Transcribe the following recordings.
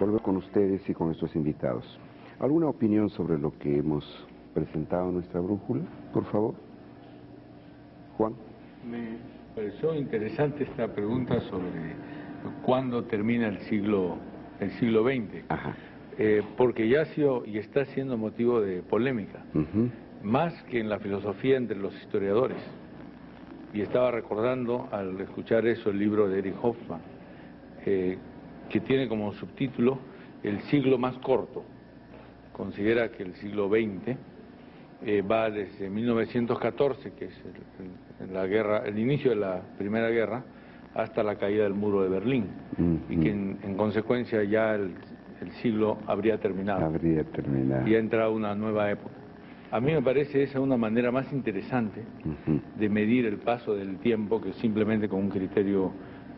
Vuelvo con ustedes y con nuestros invitados. ¿Alguna opinión sobre lo que hemos presentado en nuestra brújula, por favor? Juan. Me pareció interesante esta pregunta sobre cuándo termina el siglo XX. Ajá. Porque ya ha sido y está siendo motivo de polémica, más que en la filosofía entre los historiadores. Y estaba recordando al escuchar eso el libro de Eric Hobsbawm, que tiene como subtítulo El siglo más corto. Considera que el siglo XX va desde 1914, que es el inicio de la Primera Guerra, hasta la caída del muro de Berlín, y que en consecuencia ya el siglo habría terminado. Y ha entrado una nueva época. A mí me parece esa una manera más interesante de medir el paso del tiempo que simplemente con un criterio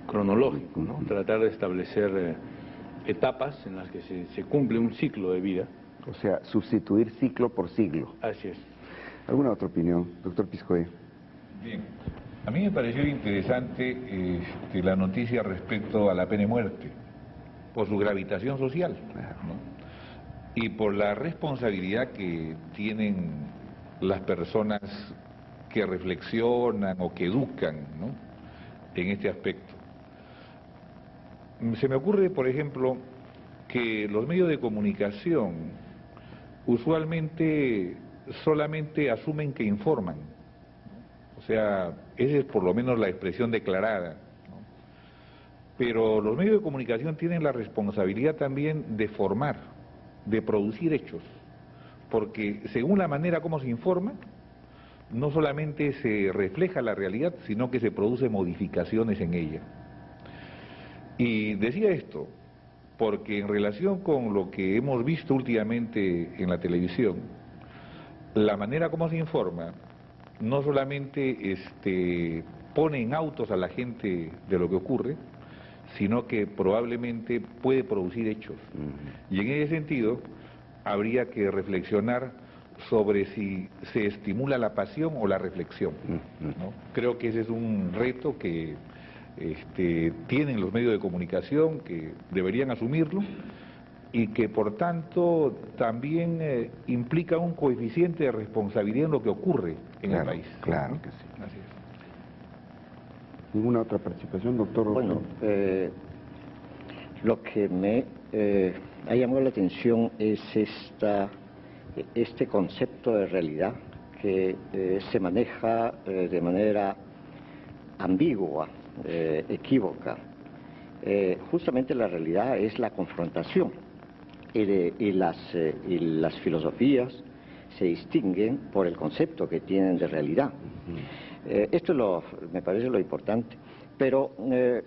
cronológico, ¿no? Tratar de establecer etapas en las que se cumple un ciclo de vida. O sea, sustituir ciclo por siglo. Así es. ¿Alguna otra opinión, doctor Piscoe? Bien, a mí me pareció interesante la noticia respecto a la pena de muerte, por su gravitación social, ¿no? Y por la responsabilidad que tienen las personas que reflexionan o que educan, ¿no?, en este aspecto. Se me ocurre, por ejemplo, que los medios de comunicación usualmente solamente asumen que informan, ¿no? O sea, esa es por lo menos la expresión declarada, ¿no? Pero los medios de comunicación tienen la responsabilidad también de formar, de producir hechos, porque según la manera como se informa, no solamente se refleja la realidad, sino que se producen modificaciones en ella. Y decía esto porque en relación con lo que hemos visto últimamente en la televisión, la manera como se informa no solamente pone en autos a la gente de lo que ocurre, sino que probablemente puede producir hechos. Y en ese sentido, habría que reflexionar sobre si se estimula la pasión o la reflexión, ¿no? Creo que ese es un reto que tienen los medios de comunicación, que deberían asumirlo, y que por tanto también implica un coeficiente de responsabilidad en lo que ocurre en el país. Claro que sí. Así es. ¿Ninguna otra participación, doctor? Bueno, lo que me ha llamado la atención es este concepto de realidad que se maneja de manera ambigua, equívoca. Justamente la realidad es la confrontación y las filosofías se distinguen por el concepto que tienen de realidad. Esto me parece lo importante, pero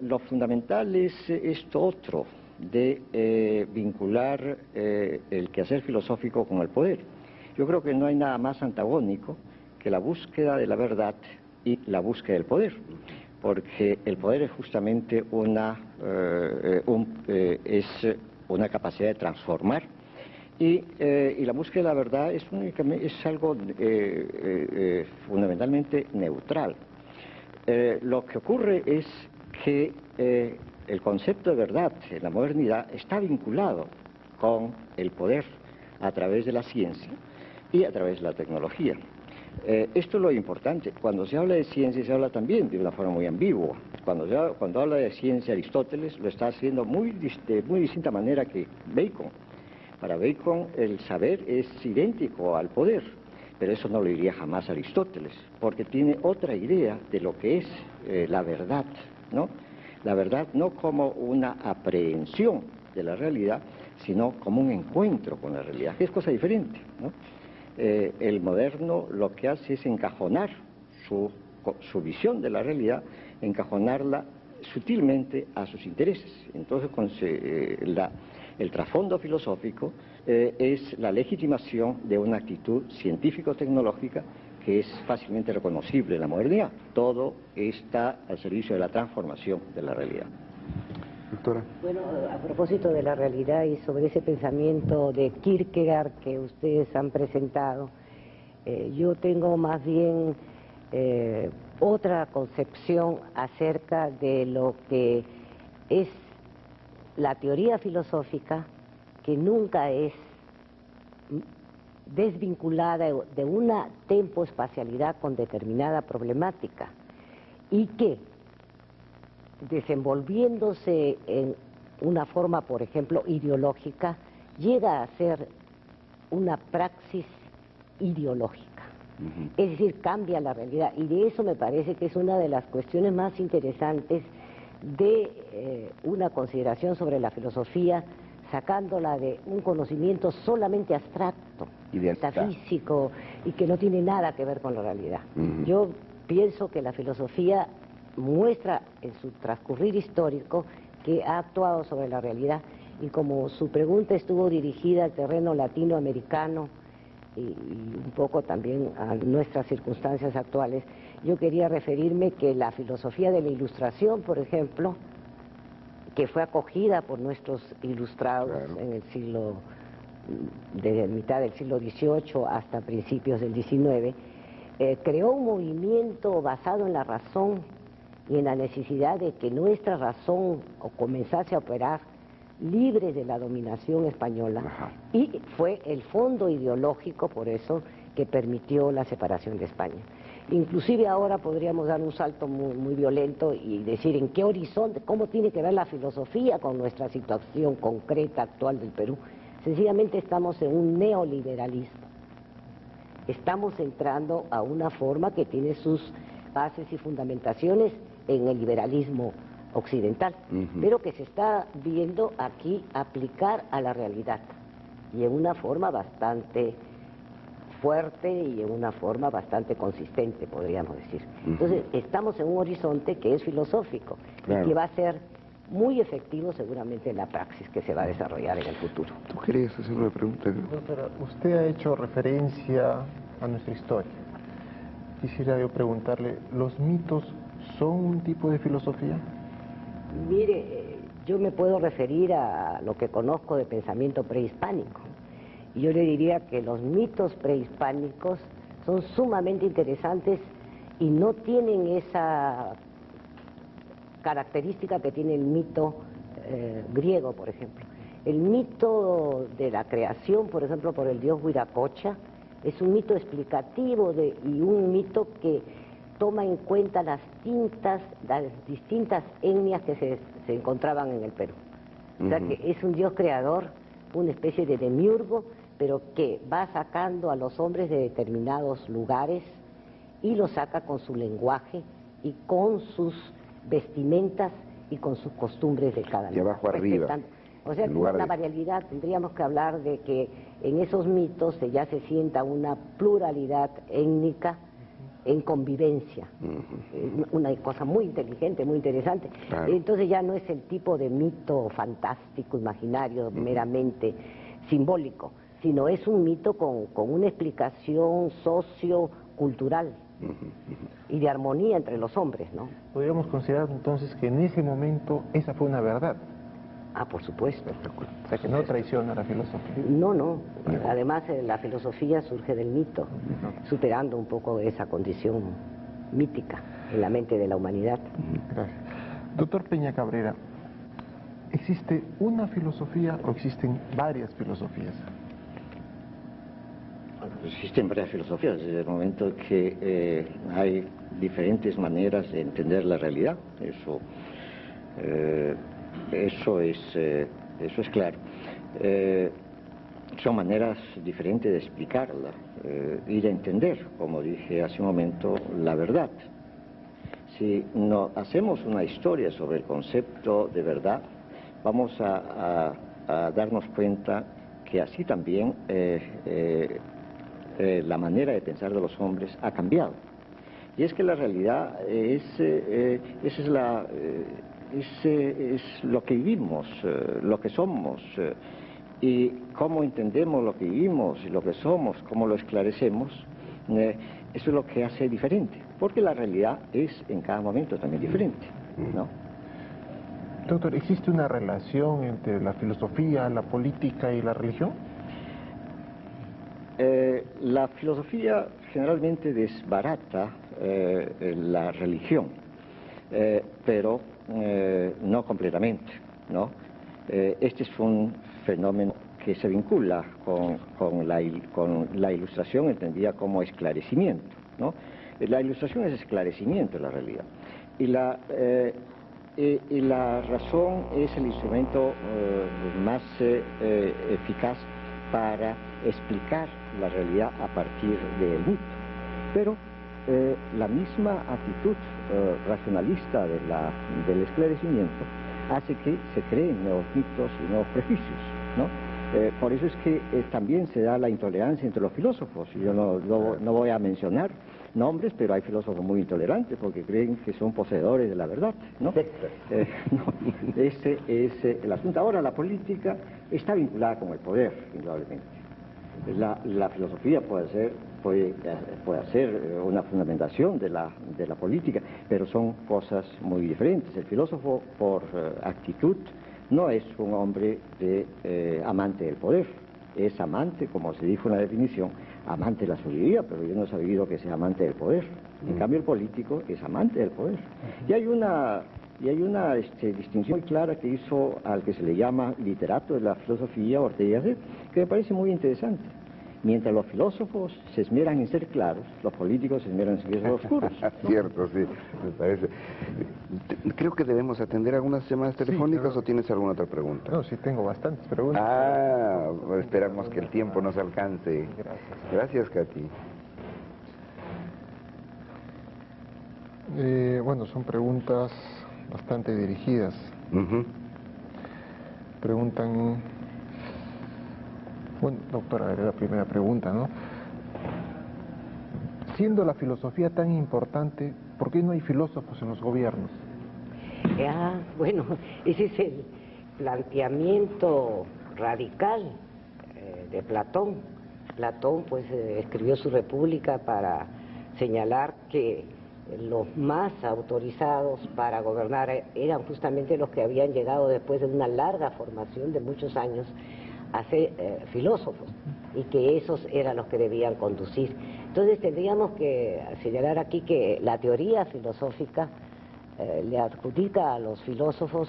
lo fundamental es esto otro, de vincular el quehacer filosófico con el poder. Yo creo que no hay nada más antagónico que la búsqueda de la verdad y la búsqueda del poder, porque el poder es justamente es una capacidad de transformar, y la búsqueda de la verdad es algo fundamentalmente neutral. Lo que ocurre es que el concepto de verdad en la modernidad está vinculado con el poder a través de la ciencia y a través de la tecnología. Esto es lo importante. Cuando se habla de ciencia se habla también de una forma muy ambigua. Cuando habla de ciencia, Aristóteles lo está haciendo de muy distinta manera que Bacon. Para Bacon el saber es idéntico al poder, pero eso no lo diría jamás Aristóteles, porque tiene otra idea de lo que es la verdad, ¿no? La verdad no como una aprehensión de la realidad, sino como un encuentro con la realidad, que es cosa diferente, ¿no? El moderno lo que hace es encajonar su visión de la realidad, encajonarla sutilmente a sus intereses. Entonces, el trasfondo filosófico es la legitimación de una actitud científico-tecnológica que es fácilmente reconocible en la modernidad. Todo está al servicio de la transformación de la realidad. Doctora. Bueno, a propósito de la realidad y sobre ese pensamiento de Kierkegaard que ustedes han presentado, yo tengo más bien otra concepción acerca de lo que es la teoría filosófica, que nunca es desvinculada de una tempoespacialidad con determinada problemática, y que, desenvolviéndose en una forma, por ejemplo, ideológica, llega a ser una praxis ideológica. Es decir, cambia la realidad, y de eso me parece que es una de las cuestiones más interesantes de una consideración sobre la filosofía, sacándola de un conocimiento solamente abstracto, metafísico, y que no tiene nada que ver con la realidad. Yo pienso que la filosofía muestra en su transcurrir histórico que ha actuado sobre la realidad, y como su pregunta estuvo dirigida al terreno latinoamericano y un poco también a nuestras circunstancias actuales, yo quería referirme que la filosofía de la Ilustración, por ejemplo, que fue acogida por nuestros ilustrados en el siglo, desde mitad del siglo XVIII hasta principios del XIX, creó un movimiento basado en la razón y en la necesidad de que nuestra razón comenzase a operar libre de la dominación española. Y fue el fondo ideológico, por eso, que permitió la separación de España. Inclusive ahora podríamos dar un salto muy violento y decir en qué horizonte, cómo tiene que ver la filosofía con nuestra situación concreta actual del Perú. Sencillamente estamos en un neoliberalismo. Estamos entrando a una forma que tiene sus bases y fundamentaciones en el liberalismo occidental, pero que se está viendo aquí aplicar a la realidad, y en una forma bastante fuerte y en una forma bastante consistente, podríamos decir. Entonces, estamos en un horizonte que es filosófico, y que va a ser muy efectivo seguramente en la praxis que se va a desarrollar en el futuro. ¿Tú querías hacer una pregunta? Doctora, usted ha hecho referencia a nuestra historia. Quisiera yo preguntarle, ¿los mitos son un tipo de filosofía? Mire, yo me puedo referir a lo que conozco de pensamiento prehispánico. Y yo le diría que los mitos prehispánicos son sumamente interesantes y no tienen esa característica que tiene el mito griego, por ejemplo. El mito de la creación, por ejemplo, por el dios Huiracocha, es un mito explicativo y un mito que toma en cuenta las distintas etnias que se encontraban en el Perú. O sea que es un dios creador, una especie de demiurgo, pero que va sacando a los hombres de determinados lugares y los saca con su lenguaje y con sus vestimentas y con sus costumbres de cada lugar. De abajo arriba. O sea, una variabilidad, tendríamos que hablar de que en esos mitos ya se sienta una pluralidad étnica en convivencia, una cosa muy inteligente, muy interesante. Entonces ya no es el tipo de mito fantástico, imaginario, meramente simbólico, sino es un mito con una explicación sociocultural y de armonía entre los hombres, ¿no? Podríamos considerar entonces que en ese momento esa fue una verdad. Ah, por supuesto. O sea, que no traiciona la filosofía. No. Además, la filosofía surge del mito, superando un poco esa condición mítica en la mente de la humanidad. Gracias. Doctor Peña Cabrera, ¿existe una filosofía o existen varias filosofías? Bueno, existen varias filosofías desde el momento que hay diferentes maneras de entender la realidad. Eso es claro. Son maneras diferentes de explicarla y de entender, como dije hace un momento, la verdad. Si no hacemos una historia sobre el concepto de verdad, vamos a darnos cuenta que así también la manera de pensar de los hombres ha cambiado. Y es que la realidad es lo que vivimos, lo que somos, y cómo entendemos lo que vivimos y lo que somos, cómo lo esclarecemos, eso es lo que hace diferente, porque la realidad es en cada momento también diferente, ¿no? Doctor, ¿existe una relación entre la filosofía, la política y la religión? La filosofía generalmente desbarata la religión, pero no completamente, ¿no? Este es un fenómeno que se vincula con la ilustración entendida como esclarecimiento, ¿no? La ilustración es esclarecimiento de la realidad. Y la razón es el instrumento más eficaz para explicar la realidad a partir del mito. Pero la misma actitud racionalista del esclarecimiento hace que se creen nuevos mitos y nuevos prejuicios, ¿no? Por eso es que también se da la intolerancia entre los filósofos. Yo no voy a mencionar nombres, pero hay filósofos muy intolerantes porque creen que son poseedores de la verdad, ¿no? No, ese es el asunto. Ahora, la política está vinculada con el poder, indudablemente. La filosofía puede ser una fundamentación de la política, pero son cosas muy diferentes. El filósofo, por actitud, no es un hombre amante del poder, es amante, como se dijo en la definición, amante de la sabiduría, pero yo no he sabido que sea amante del poder. En cambio, el político es amante del poder. Y hay una distinción muy clara que hizo al que se le llama literato de la filosofía, Ortega y Gasset, que me parece muy interesante. Mientras los filósofos se esmeran en ser claros, los políticos se esmeran en ser oscuros, ¿no? Cierto, sí, me parece. Creo que debemos atender algunas llamadas telefónicas, ¿o tienes alguna otra pregunta? No, sí tengo bastantes preguntas. Esperamos que el tiempo nos alcance. Gracias, Katy. Bueno, son preguntas bastante dirigidas. Preguntan... Bueno, doctora, era la primera pregunta, ¿no? Siendo la filosofía tan importante, ¿por qué no hay filósofos en los gobiernos? Bueno, ese es el planteamiento radical de Platón. Platón, pues, escribió su República para señalar que los más autorizados para gobernar eran justamente los que habían llegado después de una larga formación de muchos años a ser filósofos, y que esos eran los que debían conducir. Entonces tendríamos que señalar aquí que la teoría filosófica le adjudica a los filósofos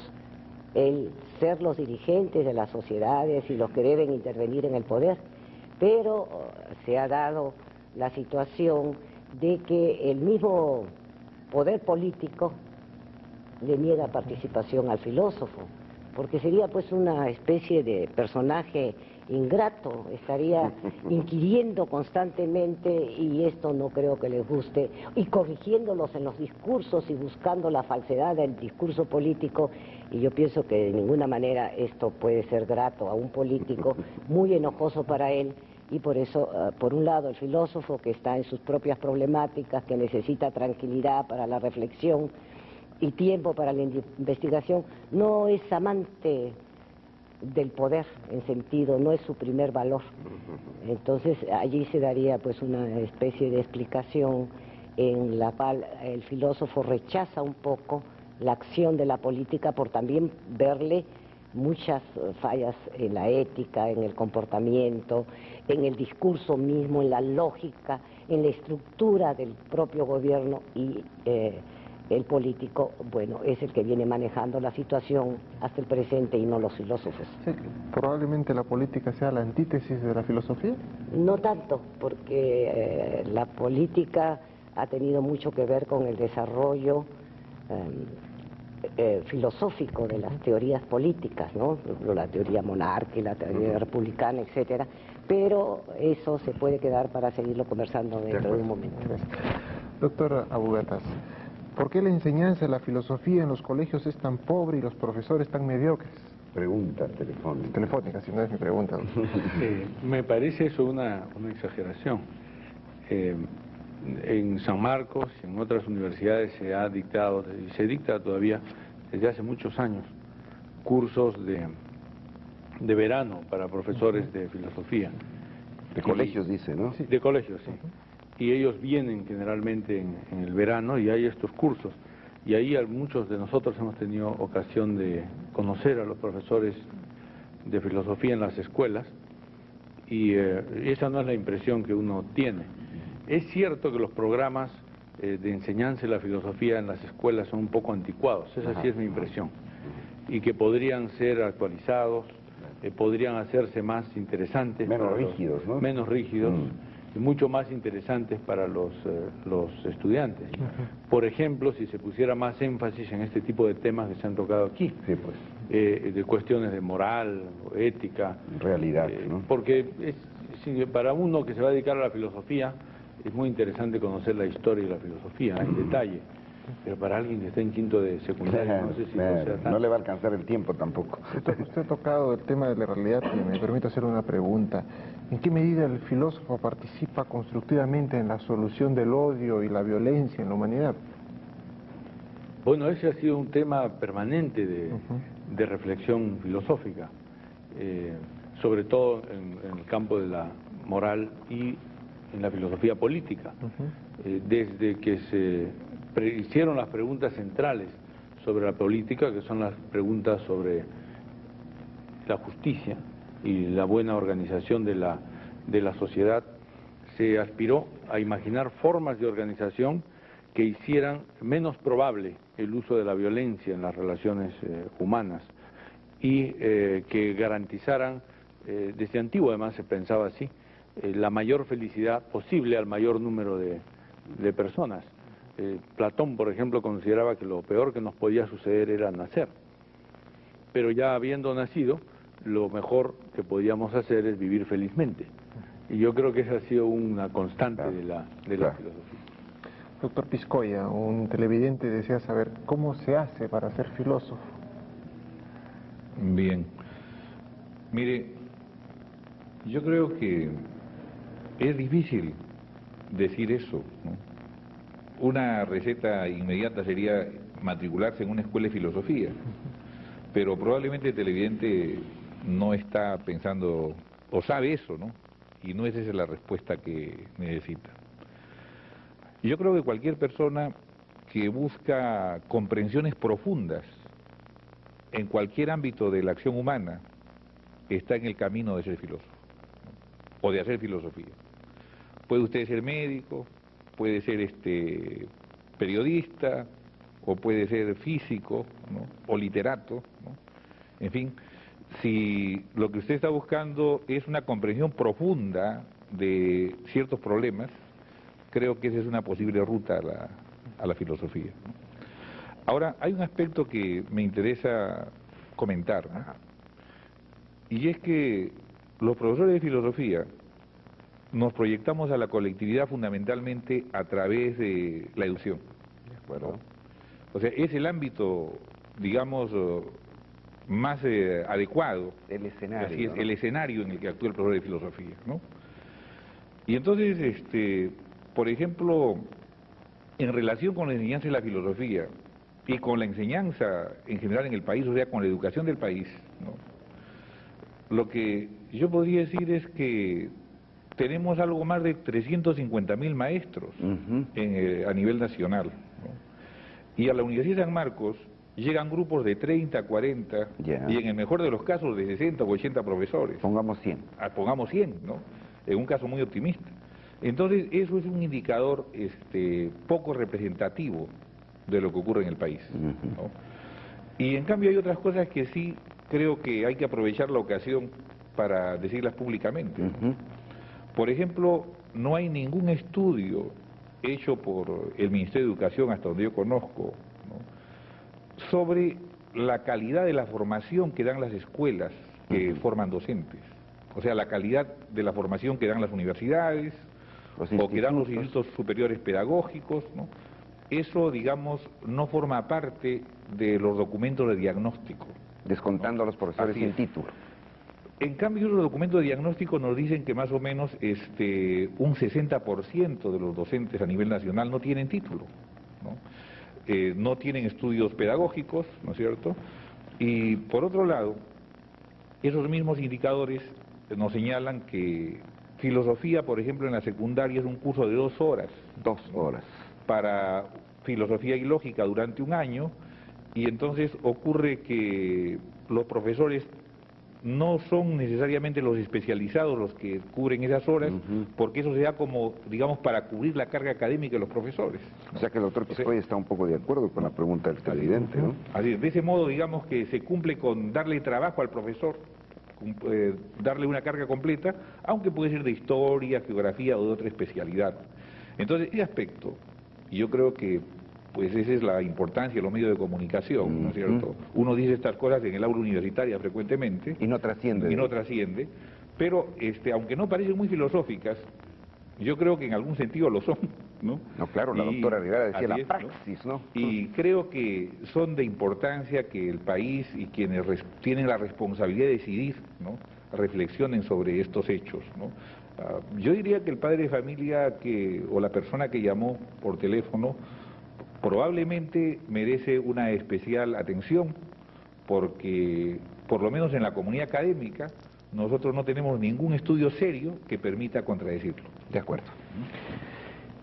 el ser los dirigentes de las sociedades y los que deben intervenir en el poder, pero se ha dado la situación de que el mismo poder político le niega participación al filósofo, porque sería pues una especie de personaje ingrato, estaría inquiriendo constantemente, y esto no creo que les guste, y corrigiéndolos en los discursos y buscando la falsedad del discurso político, y yo pienso que de ninguna manera esto puede ser grato a un político, muy enojoso para él. Y por eso, por un lado, el filósofo que está en sus propias problemáticas, que necesita tranquilidad para la reflexión y tiempo para la investigación, no es amante del poder en sentido, no es su primer valor. Entonces allí se daría pues una especie de explicación en la cual el filósofo rechaza un poco la acción de la política por también verle muchas fallas en la ética, en el comportamiento, en el discurso mismo, en la lógica, en la estructura del propio gobierno, y el político, bueno, es el que viene manejando la situación hasta el presente y no los filósofos. Sí, probablemente la política sea la antítesis de la filosofía. No tanto, porque la política ha tenido mucho que ver con el desarrollo filosófico de las teorías políticas, ¿no? Por ejemplo, la teoría monárquica, la teoría republicana, etcétera, pero eso se puede quedar para seguirlo conversando dentro de un momento. Doctora Abugatas, ¿por qué la enseñanza de la filosofía en los colegios es tan pobre y los profesores tan mediocres? Pregunta telefónica. Telefónica, si no es mi pregunta. Me parece eso una exageración. En San Marcos y en otras universidades se ha dictado, y se dicta todavía desde hace muchos años, cursos de verano para profesores de filosofía. De colegios, dice, ¿no? Sí. De colegios, sí. Y ellos vienen generalmente en el verano y hay estos cursos. Y ahí muchos de nosotros hemos tenido ocasión de conocer a los profesores de filosofía en las escuelas, y esa no es la impresión que uno tiene. Es cierto que los programas de enseñanza de la filosofía en las escuelas son un poco anticuados, esa sí es mi impresión. y que podrían ser actualizados, podrían hacerse más interesantes. Menos rígidos, ¿no? Menos rígidos. Y mucho más interesantes para los estudiantes. Por ejemplo, si se pusiera más énfasis en este tipo de temas que se han tocado aquí, Sí, pues. de cuestiones de moral, ética. Realidad, ¿no? Porque para uno que se va a dedicar a la filosofía, es muy interesante conocer la historia y la filosofía en detalle. Pero para alguien que está en quinto de secundaria, no sé si Claro, sea tan... no le va a alcanzar el tiempo tampoco. Usted ha tocado el tema de la realidad y me permite hacer una pregunta. ¿En qué medida el filósofo participa constructivamente en la solución del odio y la violencia en la humanidad? Bueno, ese ha sido un tema permanente de reflexión filosófica, sobre todo en el campo de la moral y en la filosofía política. Desde que se hicieron las preguntas centrales sobre la política, que son las preguntas sobre la justicia y la buena organización de la sociedad, se aspiró a imaginar formas de organización que hicieran menos probable el uso de la violencia en las relaciones humanas y que garantizaran, desde antiguo además se pensaba así, la mayor felicidad posible al mayor número de personas. Platón, por ejemplo, consideraba que lo peor que nos podía suceder era nacer, pero ya habiendo nacido, lo mejor que podíamos hacer es vivir felizmente. Y yo creo que esa ha sido una constante de la filosofía. Doctor Piscoya, un televidente desea saber cómo se hace para ser filósofo. Bien. Mire, yo creo que es difícil decir eso, ¿no? Una receta inmediata sería matricularse en una escuela de filosofía, pero probablemente el televidente no está pensando, o sabe eso, ¿no? Y no es esa la respuesta que necesita. Yo creo que cualquier persona que busca comprensiones profundas en cualquier ámbito de la acción humana está en el camino de ser filósofo, ¿no? O de hacer filosofía. Puede usted ser médico, puede ser periodista, o puede ser físico, ¿no? O literato, ¿no? En fin, si lo que usted está buscando es una comprensión profunda de ciertos problemas, creo que esa es una posible ruta a la filosofía, ¿no? Ahora, hay un aspecto que me interesa comentar, ¿no? Y es que los profesores de filosofía nos proyectamos a la colectividad fundamentalmente a través de la educación. ¿De acuerdo? O sea, es el ámbito, digamos, más adecuado. El escenario. Así es, ¿no? el escenario en el que actúa el profesor de filosofía, ¿no? Y entonces, por ejemplo, en relación con la enseñanza de la filosofía y con la enseñanza en general en el país, o sea, con la educación del país, ¿no? Lo que yo podría decir es que tenemos algo más de 350.000 maestros a nivel nacional, ¿no? Y a la Universidad de San Marcos llegan grupos de 30, 40, y en el mejor de los casos de 60 o 80 profesores. Pongamos 100. Pongamos 100, ¿no? En un caso muy optimista. Entonces, eso es un indicador poco representativo de lo que ocurre en el país, ¿no? Y en cambio hay otras cosas que sí creo que hay que aprovechar la ocasión para decirlas públicamente, ¿no? Por ejemplo, no hay ningún estudio hecho por el Ministerio de Educación, hasta donde yo conozco, ¿no?, sobre la calidad de la formación que dan las escuelas que forman docentes. O sea, la calidad de la formación que dan las universidades, o que dan los institutos superiores pedagógicos, ¿no? Eso, digamos, no forma parte de los documentos de diagnóstico. Descontando a los profesores sin título. En cambio, los documentos de diagnóstico nos dicen que más o menos un 60% de los docentes a nivel nacional no tienen título, ¿no? No tienen estudios pedagógicos, ¿no es cierto? Y por otro lado, esos mismos indicadores nos señalan que filosofía, por ejemplo, en la secundaria es un curso de 2 horas. 2 horas. Para filosofía y lógica durante un año, y entonces ocurre que los profesores no son necesariamente los especializados los que cubren esas horas, porque eso se da como, digamos, para cubrir la carga académica de los profesores, ¿no? O sea que el doctor Piscoy está un poco de acuerdo con la pregunta del presidente, ¿no? Así, de ese modo, digamos que se cumple con darle trabajo al profesor, darle una carga completa, aunque puede ser de historia, geografía o de otra especialidad. Entonces, ese aspecto, y yo creo que pues esa es la importancia de los medios de comunicación, ¿no es cierto? Uno dice estas cosas en el aula universitaria frecuentemente. Y no trasciende. Y no trasciende, pero aunque no parecen muy filosóficas, yo creo que en algún sentido lo son, ¿no? No, claro, la doctora Rivera decía la praxis, ¿no? Y creo que son de importancia que el país y quienes tienen la responsabilidad de decidir, ¿no?, reflexionen sobre estos hechos, ¿no? Yo diría que el padre de familia o la persona que llamó por teléfono probablemente merece una especial atención, porque por lo menos en la comunidad académica nosotros no tenemos ningún estudio serio que permita contradecirlo. De acuerdo.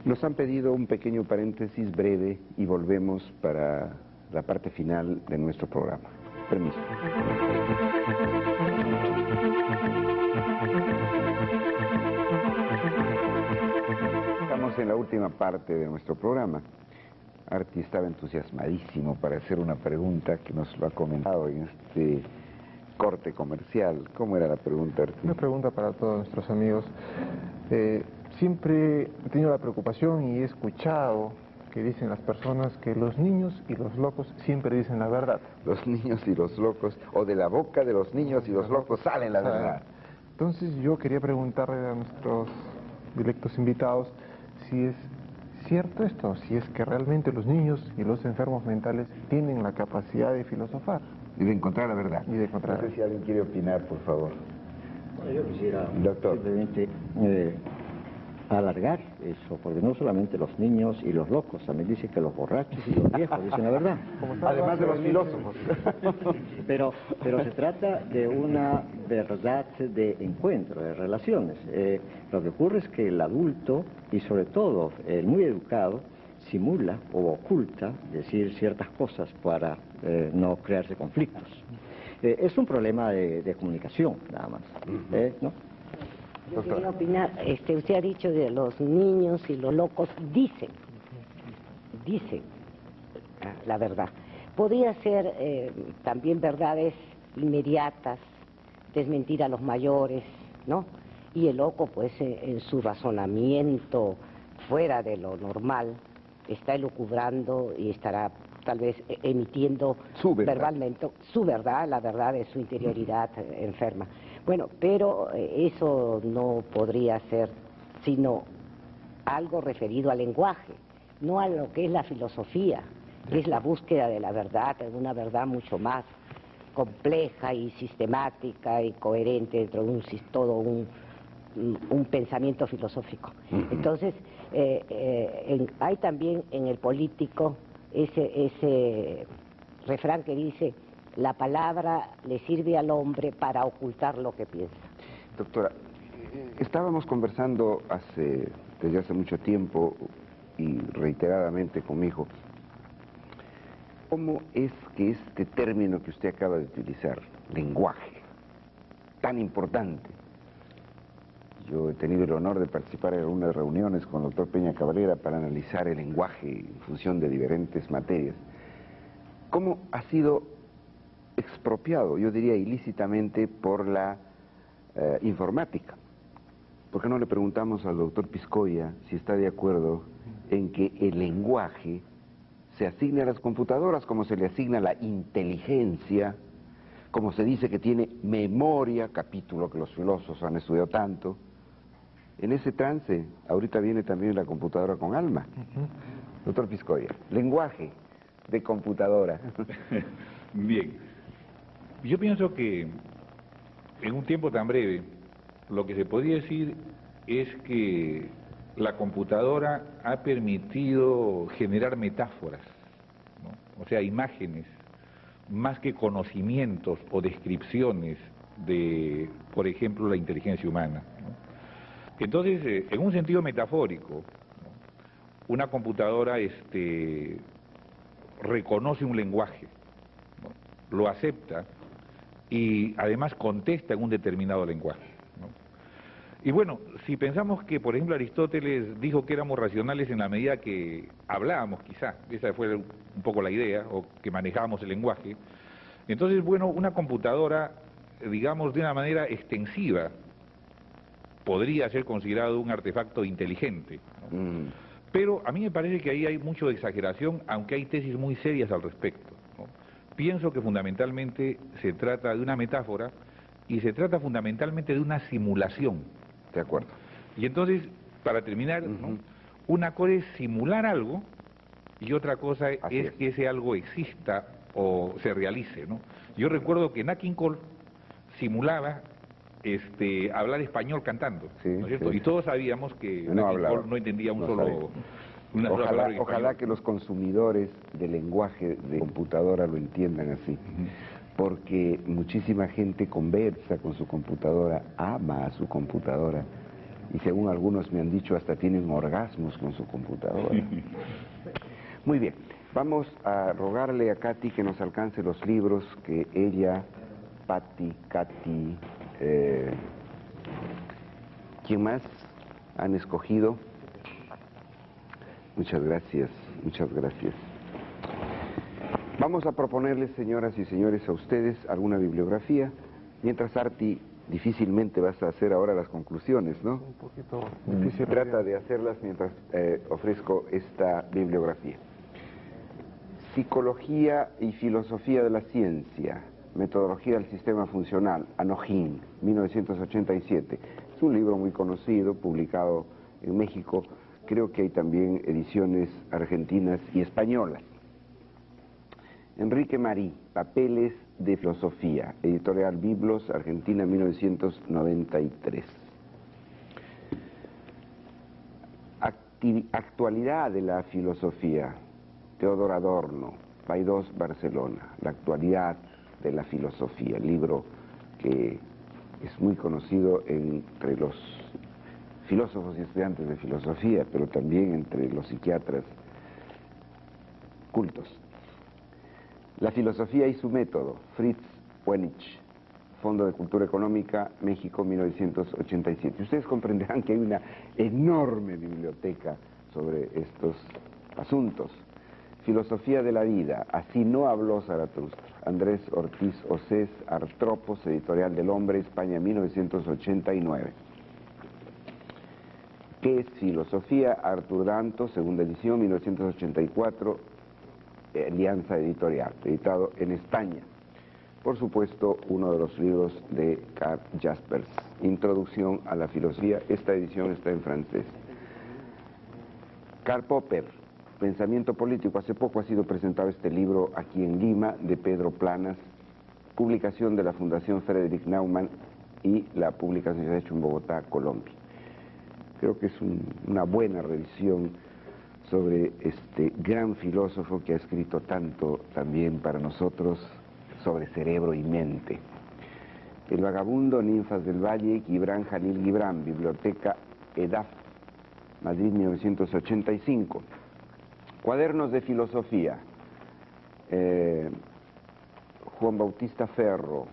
Nos han pedido un pequeño paréntesis breve y volvemos para la parte final de nuestro programa. Permiso. Estamos en la última parte de nuestro programa. Arti estaba entusiasmadísimo para hacer una pregunta que nos lo ha comentado en este corte comercial. ¿Cómo era la pregunta, Arti? Una pregunta para todos nuestros amigos. Siempre he tenido la preocupación y he escuchado que dicen las personas que los niños y los locos siempre dicen la verdad. Los niños y los locos, o de la boca de los niños y los locos sale la verdad. Entonces yo quería preguntarle a nuestros directos invitados si es cierto esto, si es que realmente los niños y los enfermos mentales tienen la capacidad de filosofar. Y de encontrar la verdad. Y de encontrar. No sé si alguien quiere opinar, por favor. Bueno, yo quisiera Doctor. simplemente alargar eso, porque no solamente los niños y los locos, también dice que los borrachos y los viejos dicen la verdad. Además de los filósofos. Pero se trata de una verdad de encuentro, de relaciones. Lo que ocurre es que el adulto, y sobre todo el muy educado, simula o oculta decir ciertas cosas para no crearse conflictos. Es un problema de comunicación, nada más, ¿no? Yo quería opinar, usted ha dicho de los niños y los locos, dicen la verdad. Podría ser también verdades inmediatas, desmentir a los mayores, ¿no? Y el loco, pues, en su razonamiento fuera de lo normal, está elucubrando y estará tal vez emitiendo verbalmente su verdad, la verdad de su interioridad enferma. Bueno, pero eso no podría ser sino algo referido al lenguaje, no a lo que es la filosofía, que es la búsqueda de la verdad, una verdad mucho más compleja y sistemática y coherente dentro de todo un pensamiento filosófico. Entonces, hay también en el político ese refrán que dice: la palabra le sirve al hombre para ocultar lo que piensa. Doctora, estábamos conversando desde hace mucho tiempo y reiteradamente con mi hijo. ¿Cómo es que este término que usted acaba de utilizar, lenguaje, tan importante? Yo he tenido el honor de participar en algunas reuniones con el doctor Peña Cabrera para analizar el lenguaje en función de diferentes materias. ¿Cómo ha sido expropiado, yo diría ilícitamente, por la informática? ¿Por qué no le preguntamos al doctor Piscoya si está de acuerdo en que el lenguaje se asigne a las computadoras como se le asigna la inteligencia, como se dice que tiene memoria, capítulo que los filósofos han estudiado tanto? En ese trance, ahorita viene también la computadora con alma. Doctor Piscoya, lenguaje de computadora. Bien, yo pienso que en un tiempo tan breve, lo que se podría decir es que la computadora ha permitido generar metáforas, ¿no? O sea, imágenes, más que conocimientos o descripciones de, por ejemplo, la inteligencia humana, ¿no? Entonces, en un sentido metafórico, ¿no?, una computadora reconoce un lenguaje, ¿no?, lo acepta y además contesta en un determinado lenguaje, ¿no? Y bueno, si pensamos que, por ejemplo, Aristóteles dijo que éramos racionales en la medida que hablábamos, quizá, esa fue un poco la idea, o que manejábamos el lenguaje, entonces, bueno, una computadora, digamos, de una manera extensiva, podría ser considerado un artefacto inteligente, ¿no? Pero a mí me parece que ahí hay mucho de exageración, aunque hay tesis muy serias al respecto, ¿no? Pienso que fundamentalmente se trata de una metáfora y se trata fundamentalmente de una simulación. De acuerdo. Y entonces, para terminar, ¿no? Una cosa es simular algo y otra cosa es que ese algo exista o se realice, ¿no? Yo recuerdo que Nat King Cole simulaba hablar español cantando, Sí, ¿no es cierto? sí. Y todos sabíamos que No Nat King hablaba. Cole no entendía una Ojalá, sola palabra en ojalá español. que los consumidores del lenguaje de computadora lo entiendan así, porque muchísima gente conversa con su computadora, ama a su computadora, y según algunos me han dicho hasta tienen orgasmos con su computadora. Muy bien, vamos a rogarle a Katy que nos alcance los libros que ella, Patti, Katy, ¿quién más han escogido? Muchas gracias, muchas gracias. Vamos a proponerles, señoras y señores, a ustedes alguna bibliografía, mientras Arti difícilmente vas a hacer ahora las conclusiones, ¿no? Un poquito difícil. Trata de hacerlas mientras ofrezco esta bibliografía. Psicología y filosofía de la ciencia, metodología del sistema funcional, Anojín, 1987. Es un libro muy conocido, publicado en México. Creo que hay también ediciones argentinas y españolas. Enrique Marí, Papeles de Filosofía, editorial Biblos, Argentina, 1993. Actualidad de la filosofía, Teodor Adorno, Paidós, Barcelona. La actualidad de la filosofía, libro que es muy conocido entre los filósofos y estudiantes de filosofía, pero también entre los psiquiatras cultos. La filosofía y su método, Fritz Wenich, Fondo de Cultura Económica, México, 1987. Ustedes comprenderán que hay una enorme biblioteca sobre estos asuntos. Filosofía de la vida, así no habló Zaratustra. Andrés Ortiz Océs, Artropos, Editorial del Hombre, España, 1989. ¿Qué es filosofía? Artur Danto, segunda edición, 1984, Alianza Editorial, editado en España. Por supuesto, uno de los libros de Karl Jaspers, Introducción a la Filosofía. Esta edición está en francés. Karl Popper, Pensamiento Político. Hace poco ha sido presentado este libro aquí en Lima, de Pedro Planas, publicación de la Fundación Friedrich Naumann, y la publicación se ha hecho en Bogotá, Colombia. Creo que es una buena revisión sobre este gran filósofo que ha escrito tanto también para nosotros sobre cerebro y mente. El vagabundo, Ninfas del Valle, Gibran Jalil Gibran, Biblioteca EDAF, Madrid, 1985. Cuadernos de filosofía, Juan Bautista Ferro,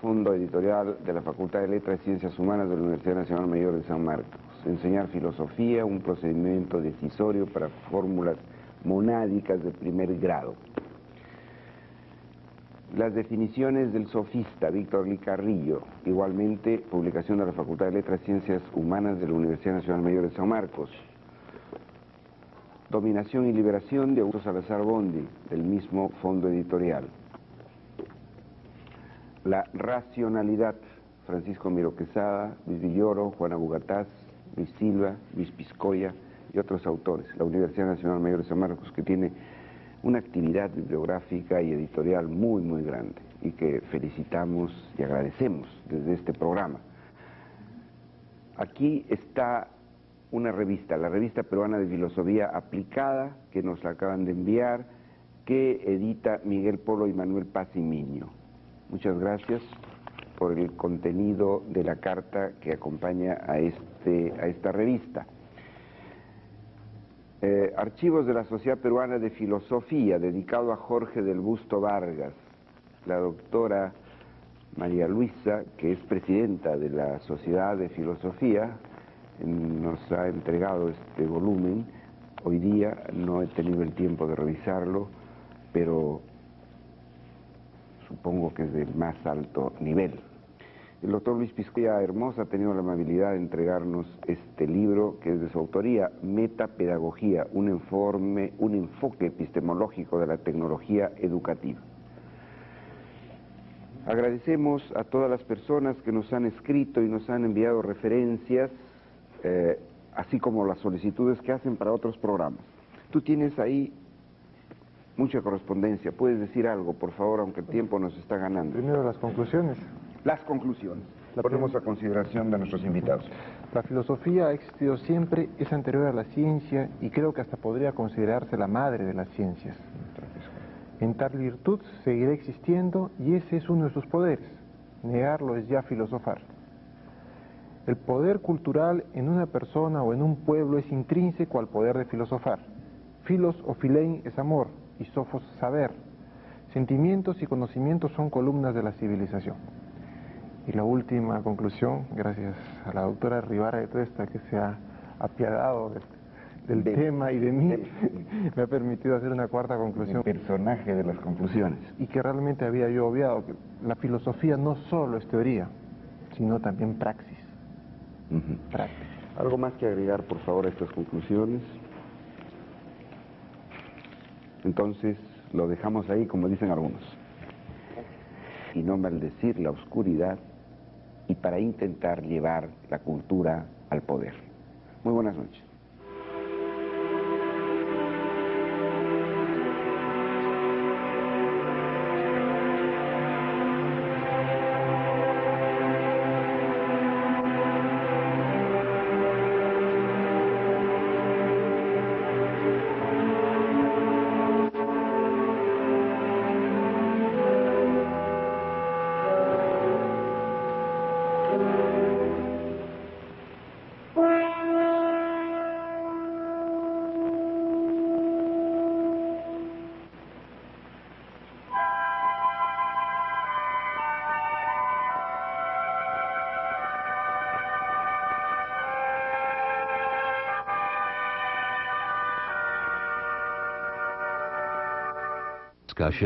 Fondo Editorial de la Facultad de Letras y Ciencias Humanas de la Universidad Nacional Mayor de San Marcos. Enseñar filosofía, un procedimiento decisorio para fórmulas monádicas de primer grado. Las definiciones del sofista, Víctor Licarrillo, igualmente publicación de la Facultad de Letras y Ciencias Humanas de la Universidad Nacional Mayor de San Marcos. Dominación y liberación, de Augusto Salazar Bondi, del mismo fondo editorial. La racionalidad, Francisco Miro Quesada, Luis Villoro, Juana Bugatás, Luis Silva, Luis Piscoya y otros autores. La Universidad Nacional Mayor de San Marcos, que tiene una actividad bibliográfica y editorial muy, muy grande, y que felicitamos y agradecemos desde este programa. Aquí está una revista, la Revista Peruana de Filosofía Aplicada, que nos la acaban de enviar, que edita Miguel Polo y Manuel Paz y Miño. Muchas gracias por el contenido de la carta que acompaña a esta revista. Archivos de la Sociedad Peruana de Filosofía, dedicado a Jorge del Busto Vargas. La doctora María Luisa, que es presidenta de la Sociedad de Filosofía, nos ha entregado este volumen. Hoy día no he tenido el tiempo de revisarlo, pero supongo que es del más alto nivel. El doctor Luis Piscoya Hermosa ha tenido la amabilidad de entregarnos este libro, que es de su autoría, Metapedagogía, un enfoque epistemológico de la tecnología educativa. Agradecemos a todas las personas que nos han escrito y nos han enviado referencias, así como las solicitudes que hacen para otros programas. Tú tienes ahí mucha correspondencia. ¿Puedes decir algo, por favor, aunque el tiempo nos está ganando? Primero las conclusiones. Las conclusiones. La ponemos a consideración de nuestros invitados. La filosofía ha existido siempre, es anterior a la ciencia y creo que hasta podría considerarse la madre de las ciencias. En tal virtud seguirá existiendo y ese es uno de sus poderes. Negarlo es ya filosofar. El poder cultural en una persona o en un pueblo es intrínseco al poder de filosofar. Filos o filein es amor y sofos saber. Sentimientos y conocimientos son columnas de la civilización. Y la última conclusión, gracias a la doctora Rivara de Tuesta, que se ha apiadado del tema y de mí, me ha permitido hacer una cuarta conclusión. El personaje de las conclusiones. Y que realmente había yo obviado, que la filosofía no solo es teoría, sino también praxis. Práctica. ¿Algo más que agregar, por favor, a estas conclusiones? Entonces, lo dejamos ahí, como dicen algunos. Y no maldecir la oscuridad, y para intentar llevar la cultura al poder. Muy buenas noches. Discussion